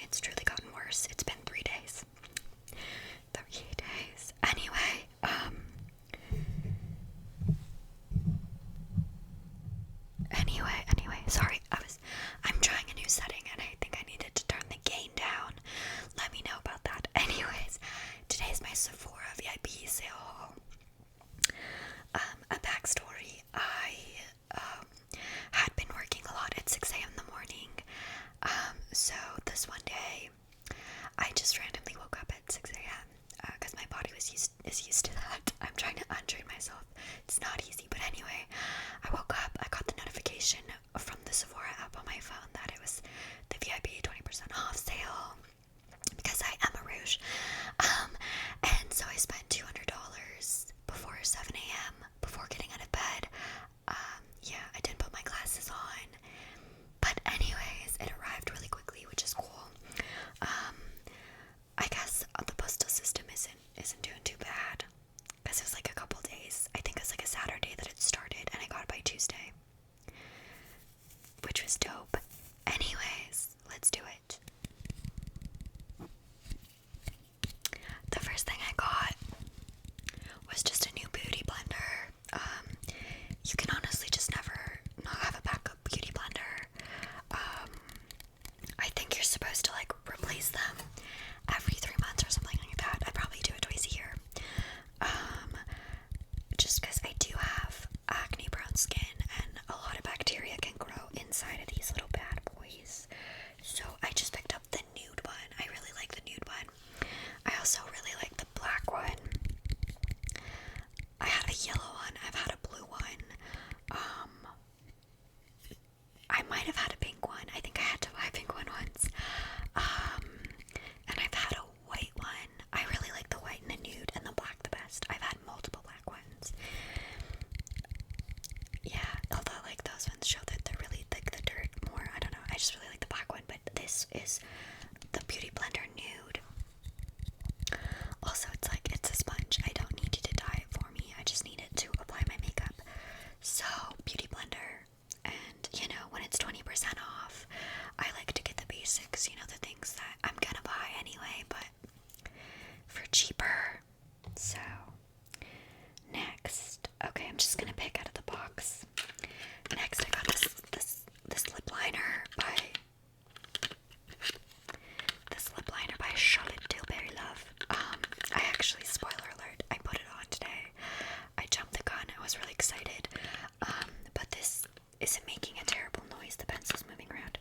it's truly gotten worse. It's been 3 days. 3 days. Anyway, sorry, I'm trying a new setting and I think I needed to turn the gain down. Let me know about that. Anyways, today's my Sephora VIB sale haul. A backstory, I had been working a lot at 6 a.m. in the morning. So this one day, I just randomly woke up at 6 a.m. Because my body is used to that. I'm trying to untrain myself. It's not easy, but anyway, I woke up, I got the notification from the Sephora app on my phone that it was the VIB 20% off sale, because I am a rouge. And so I spent $200 before 7 a.m. before getting out of bed. Yeah, I didn't put my glasses on. But anyways, it arrived really quickly, which is cool. I guess the postal system isn't doing too bad, because it was like a couple days. I think it was like a Saturday that it started, and I got it by Tuesday, which was dope. Anyways, let's do it. The first thing I got was just a new beauty blender. You can honestly just never not have a backup beauty blender. I think you're supposed to like replace them every 3 months or something like that. I probably do it twice a year. Just because I do have acne prone skin and a lot of bacteria can grow inside of these little bad boys. So I just picked up the nude one. I really like the nude one. I also really like the black one. I had a yellow one. I've had a blue one. I might have had a pink one. I think I had to buy a pink one once. And I've had a white one. I really like the white and the nude and the black the best. I've had multiple black ones. Yeah, although like those ones show that they're really thick, the dirt more. I don't know. I just really like the black one, but this is the Beauty Blender Nude. Also, it's a sponge. I don't need you to dye it for me. I just need it to apply my makeup. So, Beauty Blender. And, you know, when it's 20% off, I like to get the basics, you know, the things that I'm gonna buy anyway, but for cheaper. So, next. Okay, I'm just gonna pick out of the box. Next, I got this lip liner by Charlotte Tilbury Love. I actually, spoiler alert, I put it on today. I jumped the gun. I was really excited. But this isn't making a terrible noise. The pencil's moving around.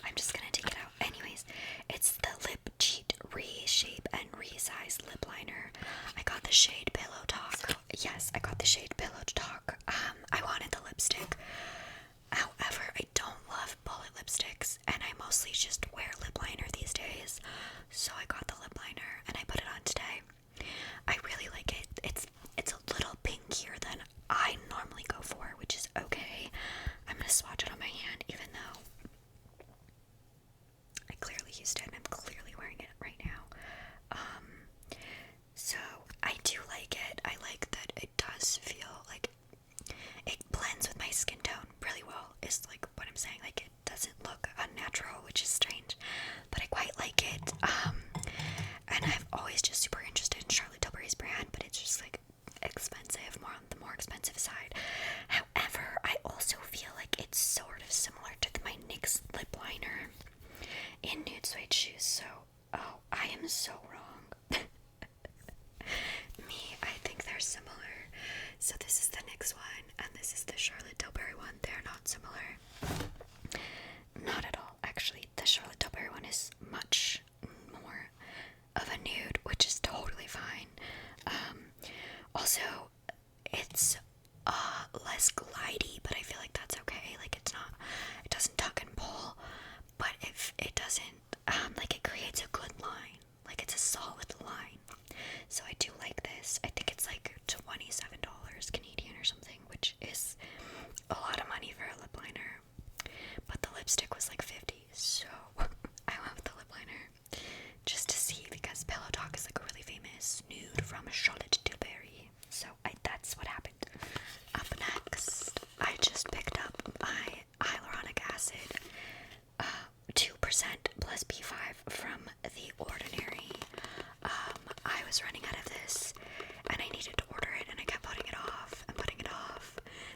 I'm just gonna take it out. Anyways, it's the Lip Cheat Reshape and Resize Lip Liner. I got the shade Pillow Talk. Yes, I got the shade Pillow Talk. I wanted the lipstick. However, I don't love bullet lipsticks, and I mostly just wear lip liner these days. So I got the lip liner, and I put it on today. I really like it. It's a little pinkier than I normally go for, which is okay. I'm gonna swatch it on my hand, even though I clearly used it and I'm clearly wearing it right now. So I do like it. I like that it does feel like it blends with my skin tone really well, is like what I'm saying. Like, it doesn't look unnatural, which is strange, but I quite like it. And I've always just super interested in Charlotte Tilbury's brand, but it's just like expensive, more on the more expensive side. However, I also feel like it's sort of similar to my NYX lip liner in nude suede shoes. So, oh, I am so wrong. Me, I think they're similar. So this is the NYX one, and this is the Charlotte Tilbury one. They're not similar. Not at all, actually. The Charlotte Tilbury one is much more of a nude, which is totally fine. Also, it's less glidey, but I feel like that's okay. Like, it doesn't tuck and pull, but if it doesn't, like, it creates a good line. Like, it's a solid line. So I do like this. I think it's like $27 Canadian or something, which is a lot of money for a lip liner. But the lipstick was like $50, so I love the lip liner. Just to see, because Pillow Talk is like a really famous nude from Charlotte Tilbury. So that's what happened. Up next, I just picked up my hyaluronic acid 2% plus B5 from The Ordinary. I was running out of this, and I needed to order it, and I kept putting it off,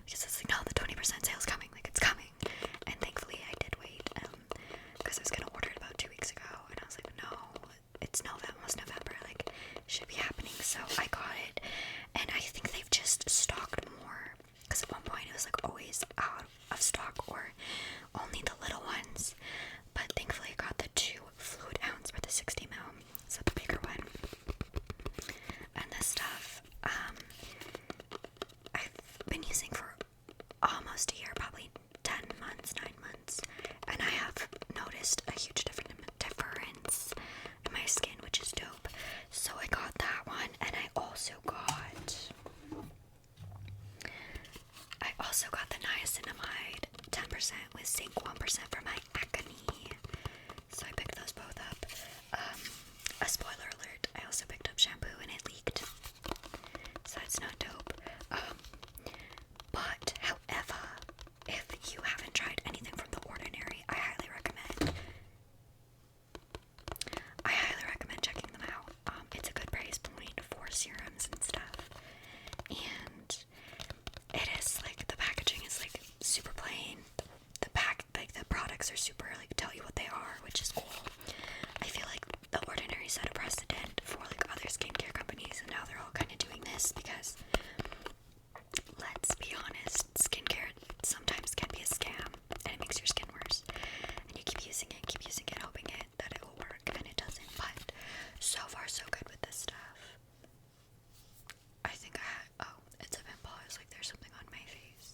because it's like, no, the 20% sale's coming, like, it's coming. And thankfully I did wait, because I was gonna order it about 2 weeks ago, and I was like, no, it's almost November, like, it should be happening. So I got it, and I think they've just stocked more, because at one point it was like always out of stock, or only the little ones. But thankfully I got the 2 fluid ounce for the 60 ml, so the bigger one. And this stuff, I've been using for almost a year, probably 10 months, 9 months, and I have noticed a huge difference in my skin, which is dope. So I got that one, and I also got the niacinamide 10% with zinc 1% for my acne. So I picked those both up. A spoiler alert, I also picked up shampoo and it leaked, so it's not dope. But however, if you haven't tried anything from The Ordinary, I highly recommend checking them out. It's a good price point for serums and stuff, and it is like, the packaging is like super plain. The products are super, like, tell you what they are, which is cool. I feel like The Ordinary set a precedent for like other skincare companies, and now they're all kind of doing this, because let's be honest, skincare sometimes can be a scam, and it makes your skin worse, and you keep using it, hoping that it will work, and it doesn't. But so far so good with this stuff. I think it's a pimple. I was like, there's something on my face.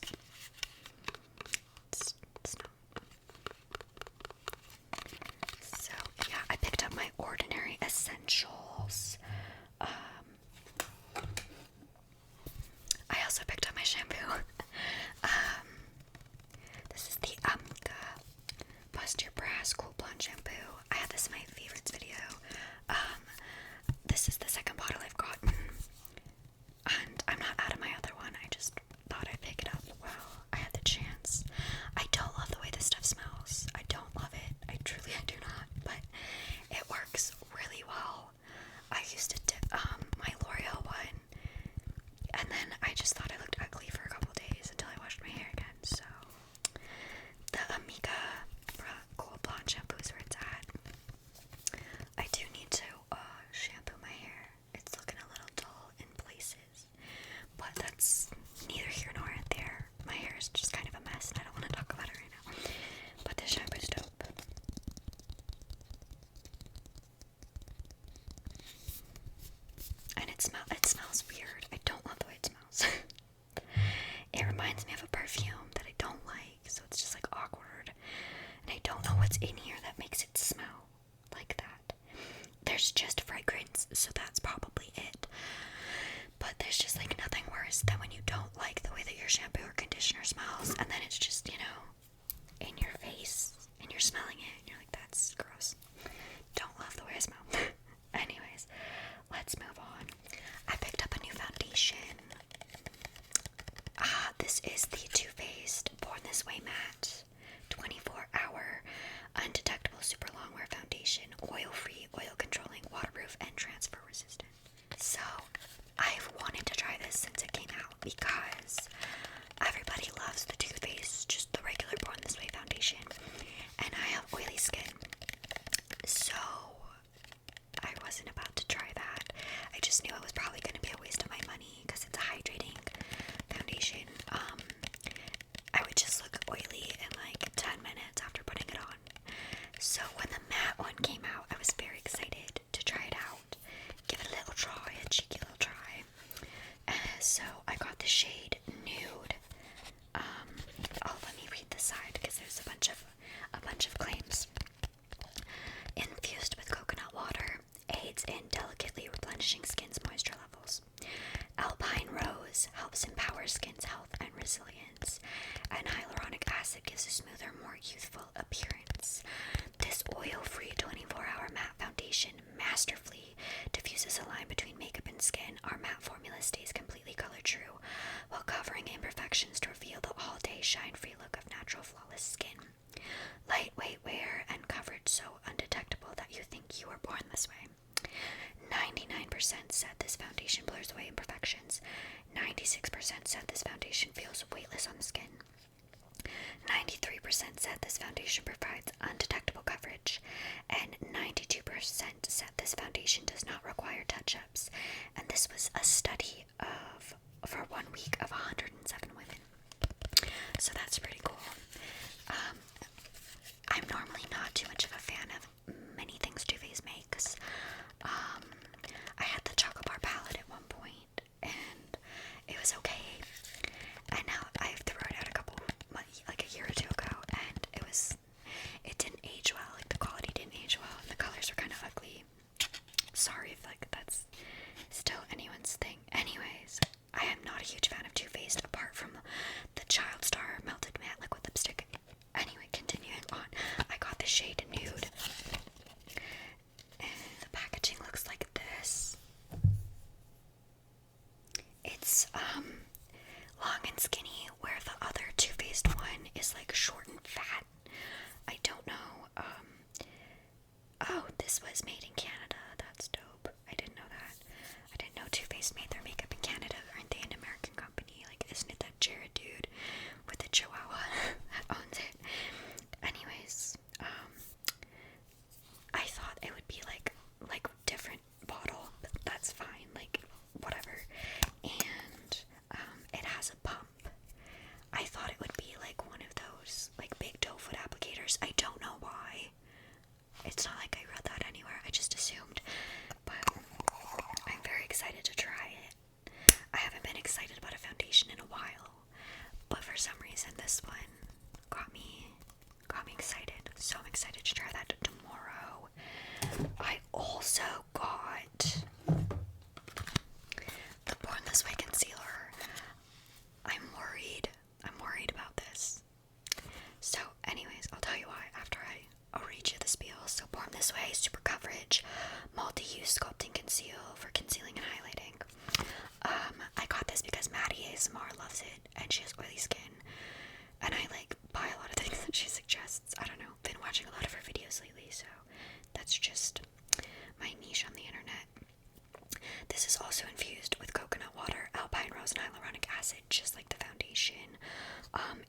It's not. So yeah, I picked up my Ordinary Essentials. I also picked up my shampoo. This is the Bust Your Brass Cool Blonde Shampoo. I had this in my favorites video. This is the second bottle I've gotten, and I'm not out of my other one. I just thought I'd pick it up while I had the chance. I don't love the way this stuff smells. I don't love it. I do not, but it works really well. I used to dip my L'Oreal one, and then I just thought I looked ugly for a couple days until I washed my hair again. So the Amiga Cool Blonde shampoo is where it's at. I do need to shampoo my hair. It's looking a little dull in places, but that's neither here nor there. My hair is just kind of a mess, and I don't want to talk about it right now. But this shampoo's dope. And it smells weird. I don't love the way it smells. It reminds me of a perfume that I don't like, so it's just like awkward. And I don't know what's in here that makes it smell like that. There's just fragrance, so that's probably it. But there's just like nothing worse than when you don't like the way that your shampoo or conditioner smells, and then it's just, in your face, and you're smelling it, and you're like, that's gross. Don't love the way I smell. Anyways, let's move on. I picked up a new foundation. This is the Too Faced Born This Way Matte 24-hour undetectable super long wear foundation, oil-free, oil-controlling, waterproof, and transfer resistant. So I've wanted to try this since it came out, because everybody loves the Too Faced, just the regular Born This Way foundation, and I have oily skin, so I wasn't about to try that. I just knew it was probably going to be a waste of my money, because it's a hydrating foundation. I would just look oily in like 10 minutes after putting it on. So when the matte one came out, I was very excited to try it out, give it a little try, a cheeky little try. So I got the shade Nude. Let me read the side, because there's a bunch of claims. Infused with coconut water, aids in delicately replenishing skin's moisture levels. Alpine Rose helps empower skin's health and resilience, and hyaluronic acid gives a smoother, more youthful appearance. This oil-free 24-hour matte foundation masterfully diffuses a line between makeup and skin. Our matte formula stays completely color true while covering imperfections to reveal the all-day shine-free look of natural, flawless skin. Lightweight wear and coverage so undetectable said this foundation blurs away imperfections. 96% said this foundation feels weightless on the skin. 93% said this foundation provides undetectable coverage, and 92% said this foundation does not require touch-ups. And this was a study for 1 week of 107 women. So that's pretty cool. I'm normally not too much of a fan of many things Too Faced makes. I had the chocolate bar palette at one point, and it was okay. And now I threw it out like a year or two ago, and it didn't age well. Like, the quality didn't age well, and the colors were kind of ugly. Sorry if like that's still anyone's thing. Anyways, I am not a huge fan of Too Faced apart from the Child Star Melted Matte Liquid Lipstick. Anyway, continuing on, I got the shade Nude, and the packaging looks like this. It's long and skinny, where the other Too Faced one is like short and fat. I don't know. Oh, this was made in Canada. That's dope. I didn't know that. I didn't know Too Faced made their makeup in Canada. Aren't they an American company? Like, isn't it that Jared dude with the chihuahua that owns it? Anyways, I thought it would be like different bottle, but that's fine. Like, whatever. And it has a pump. I thought it would be like one of those like big doe foot applicators. I don't know why. It's not like I read that anywhere. I just assumed. But I'm very excited to try it. I haven't been excited about a foundation in a while, but for some reason this one got me excited. So I'm excited to try that tomorrow. I also got the Born This Way concealer. I'm worried about this. So anyways, I'll tell you why after I'll read you the spiel. So Born This Way, super coverage, multi-use sculpting conceal for concealing and highlighting. I got this because Maddie ASMR loves it, and she has oily skin, and I like buy a lot of things that she suggests. I don't know, been watching a lot of her videos lately, so that's just my niche on the internet. This is also infused with coconut water, alpine rose, and hyaluronic acid, just like the foundation.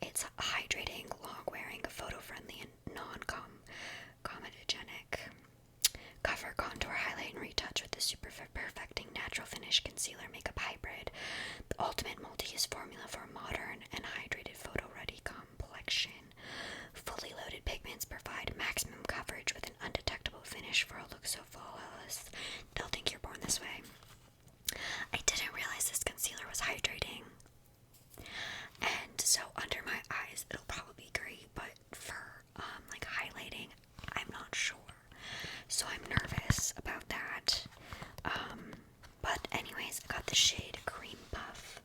It's hydrating, long-wearing, photo-friendly, and non-comedogenic. Cover, contour, highlight, and retouch with the super perfecting natural finish concealer makeup hybrid. The ultimate multi-use formula for a modern and hydrated photo-ready complexion. Fully loaded pigments provide maximum coverage with an undetectable finish for a look so flawless they'll think you're born this way. I didn't realize this concealer was hydrating. And so under my eyes, it'll probably be great, but for like highlighting, I'm not sure. So I'm nervous about that. But anyways, I got the shade Cream Puff.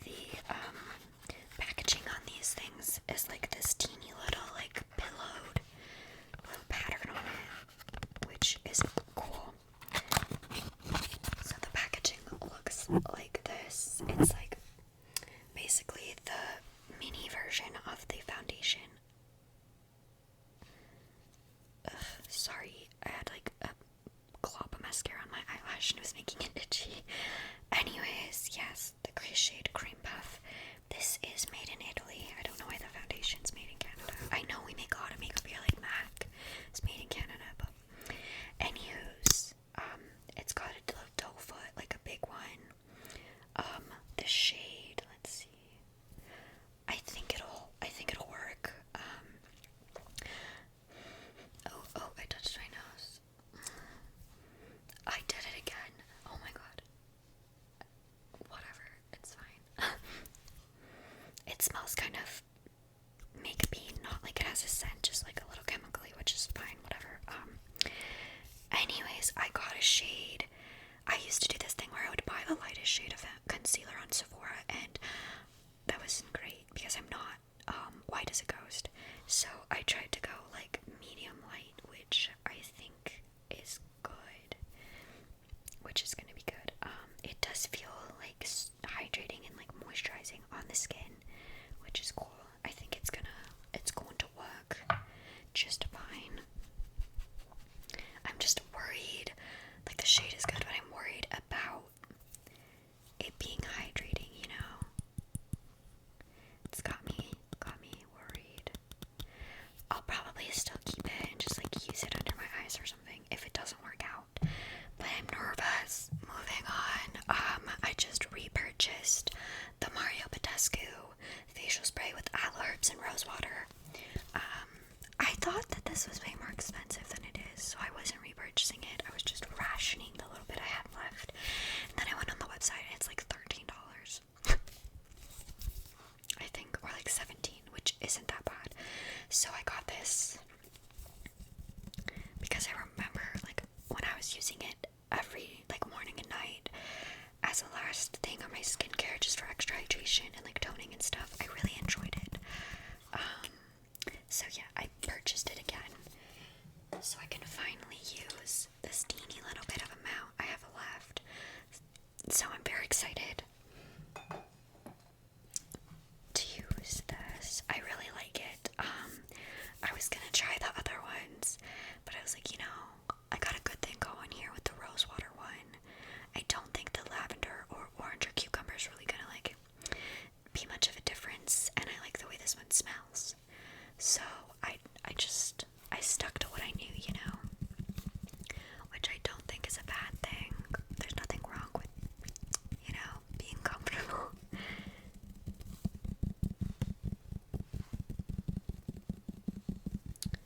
The packaging on these things is like this teeny little like pillowed little pattern on it, which is cool. So the packaging looks like this. It's like basically the mini version of the foundation. Sorry, I had like a glop of mascara on my eyelash and it was making it itchy. purchasing it. I was just rationing the little bit I had left. And then I went on the website and it's like $13. I think, or like 17, which isn't that bad. So I got this because I remember like when I was using it every like morning and night as a last thing on my skincare just for extra hydration and like toning and stuff. I really enjoyed it. So yeah, I purchased it again so I can finally use this teeny little bit of amount I have left. So I'm very excited to use this. I really like it. I was gonna try the other ones, but I was like, I got a good thing going here with the rose water one. I don't think the lavender or orange or cucumber is really gonna like be much of a difference, and I like the way this one smells. So I stuck to what I knew, which I don't think is a bad thing. There's nothing wrong with, being comfortable.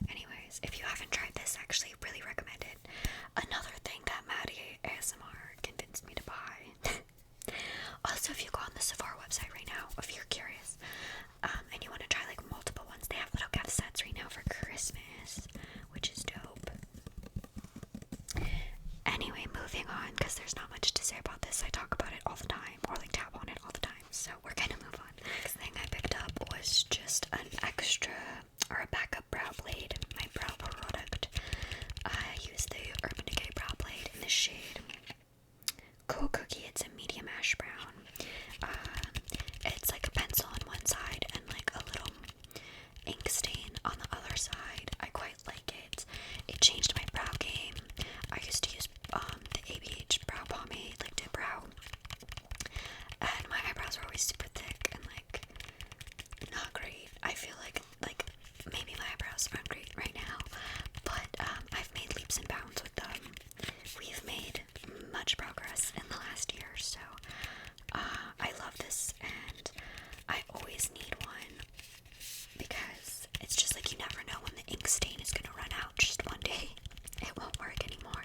Anyways, if you haven't tried this, actually really recommend it. Another thing that Maddie ASMR convinced me to buy. Also, if you go on the Sephora website right now, if you're curious, and you want to try like multiple ones, they have little gift sets right now for Christmas, which is dope. Anyway, moving on, because there's not much to say about this. I talk about it all the time, or like tap on it all the time, so we're gonna move on. The next thing I picked up was just an extra, or a backup brow blade, my brow product. I use the Urban Decay brow blade in the shade Cool Cookie. It's a medium ash brown. It's like a pencil on one side and like a little ink stain on the other side. I quite like it. It changed my brow game. I used to use the ABH brow pomade, like dip brow, and my eyebrows were always super thick and like not great. I feel like maybe my eyebrows aren't great right now, but I've made leaps and bounds with them. We've made much progress in the last year, so I love this, and I always need one because it's just like you never know when the ink stain is gonna run out. Just one day it won't work anymore,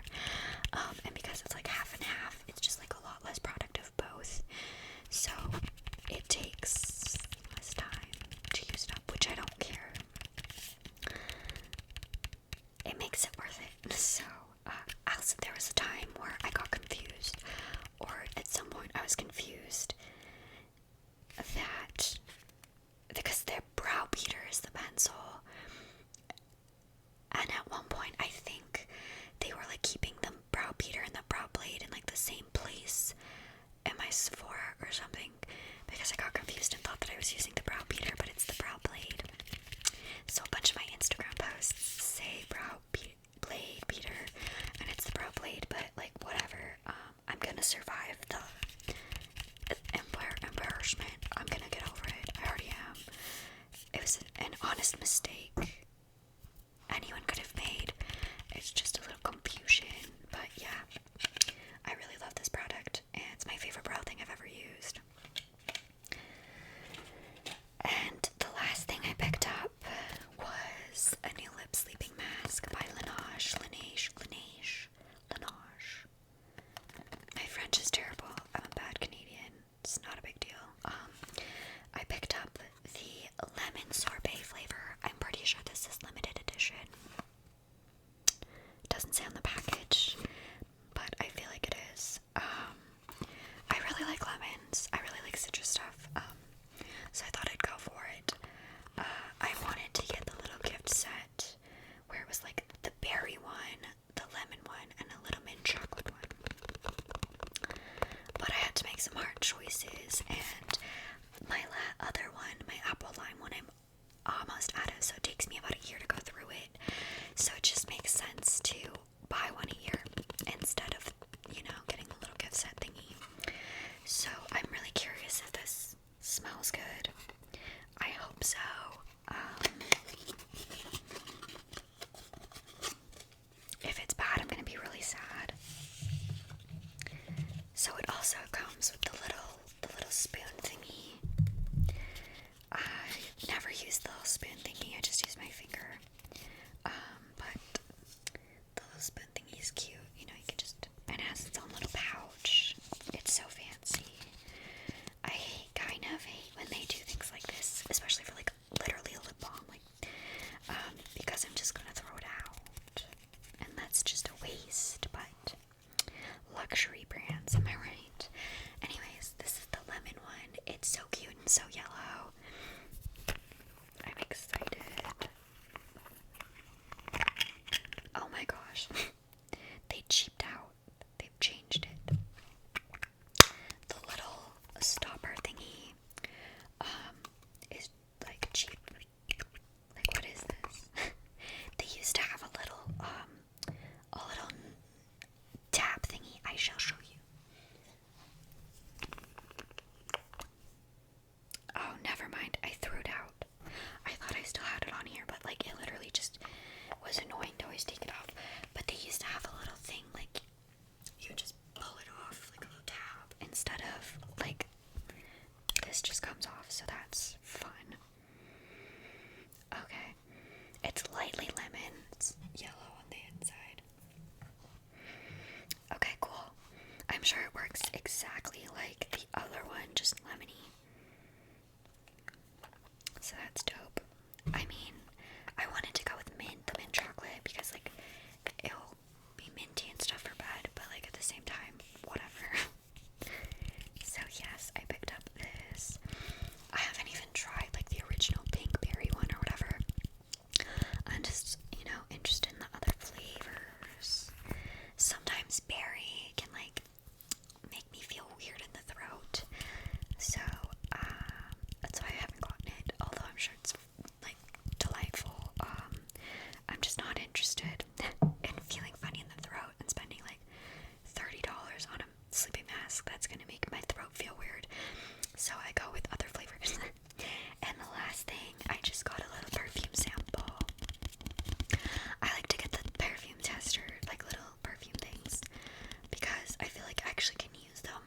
and because it's like half and half, it's just like a lot less product of both, so it takes less time to use it up, which I don't care. It makes it worth it. So also, there was a time where I got confused, or at some point I was confused that because their brow beater is the pencil, and at one point I think they were like keeping the brow beater and the brow blade in like the same place in my Sephora or something, because I got confused and thought that I was using the brow beater, but it's the brow blade. So a bunch of my Instagram posts say blade beater, and it's the brow blade, but like whatever. I'm gonna survive the embarrassment. I'm gonna get over it. I already am. It was an honest mistake anyone could have made. It's just a little confusion, but yeah, I really love this product, and it's my favorite brow thing I've ever used. And the last thing I picked up was a new lip sleeping mask by Laneige. My French is terrible. I'm a bad Canadian. It's not a big deal. I picked up the lemon sorbet flavor. I'm pretty sure this is limited edition. Doesn't say on the package, but I feel like it is. I really like lemons. I really like citrus stuff. So I thought I'd go for it. I wanted to get the little gift set where it was like the berry one, the lemon one, and a little mint chocolate one. But I had to make some hard choices, and my other one, my apple lime one, I'm almost out of, so it takes me about a year to go through it. So it just makes sense to buy one a year instead of, getting a little gift set thingy. So I'm really curious if this smells good. I hope so. If it's bad, I'm gonna be really sad. So it also comes with the little spoon thingy. I never use the little spoon thingy. I just use my finger. But the little spoon thingy is cute. I'm sure it works exactly like the other one, just lemony. So that's dope. I mean, I wanted to go with mint, the mint chocolate, because like it'll be minty and stuff for bed, but like at the same time, whatever. So yes, I picked up this. I haven't even tried like the original pink berry one or whatever. I'm just, you know, interested in the other flavors. Sometimes berry can like make me feel weird in the throat. So that's why I haven't gotten it, although I'm sure it's like delightful. I'm just not interested in feeling funny in the throat and spending like $30 on a sleeping mask. That's gonna make my throat feel weird. So I go with other flavors. And the last thing, I just got a little perfume sample. I like to get the perfume tester, like little perfume things, because I feel like I actually can use them.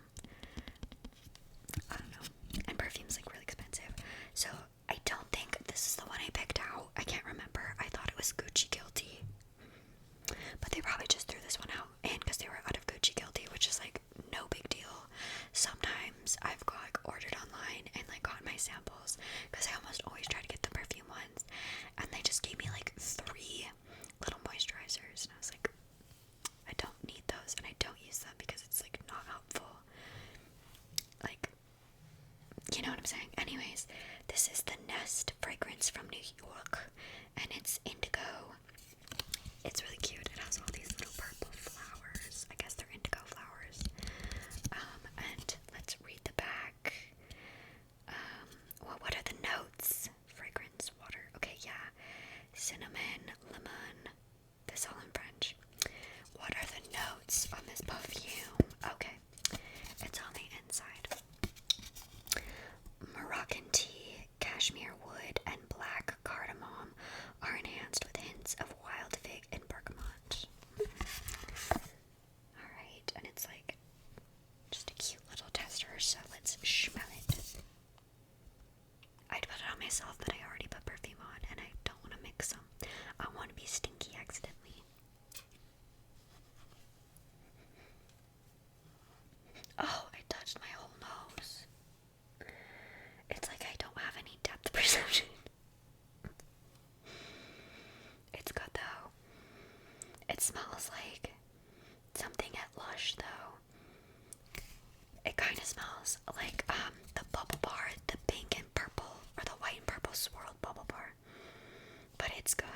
I don't know. And perfume's like really expensive. So I don't think this is the one I picked out. I can't remember. I thought it was Gucci Guilty. But they probably just threw this one out in because they were out of Gucci Guilty, which is like no big deal. Sometimes I've got like ordered online and like got my samples because I almost always try to get the perfume ones, and they just gave me like 3 little moisturizers, and I was like, I don't need those, and I don't use them because it's like not helpful. Like, you know what I'm saying? Anyways, this is the Nest fragrance from New York, and it's indigo. It's really cute. It has all these little purple flowers. I guess they're indigo flowers. And let's read the back. Well, what are the notes? Fragrance, water. Okay, yeah. Cinnamon, lemon. This all in French. What are the notes on this perfume? Okay. It's on the inside. Moroccan tea, cashmere wood, and black cardamom are enhanced with hints of wild fig and bergamot. Alright, and it's like just a cute little tester, so let's smell it. I'd put it on myself, but I already put perfume on, and I don't want to mix them. I want to be stinky accidentally. Oh, I touched my whole nose. It's like I don't have any depth perception. It's good though. It smells like something at Lush though. It kind of smells like the bubble bar, the pink and purple, or the white and purple swirled bubble bar. But it's good.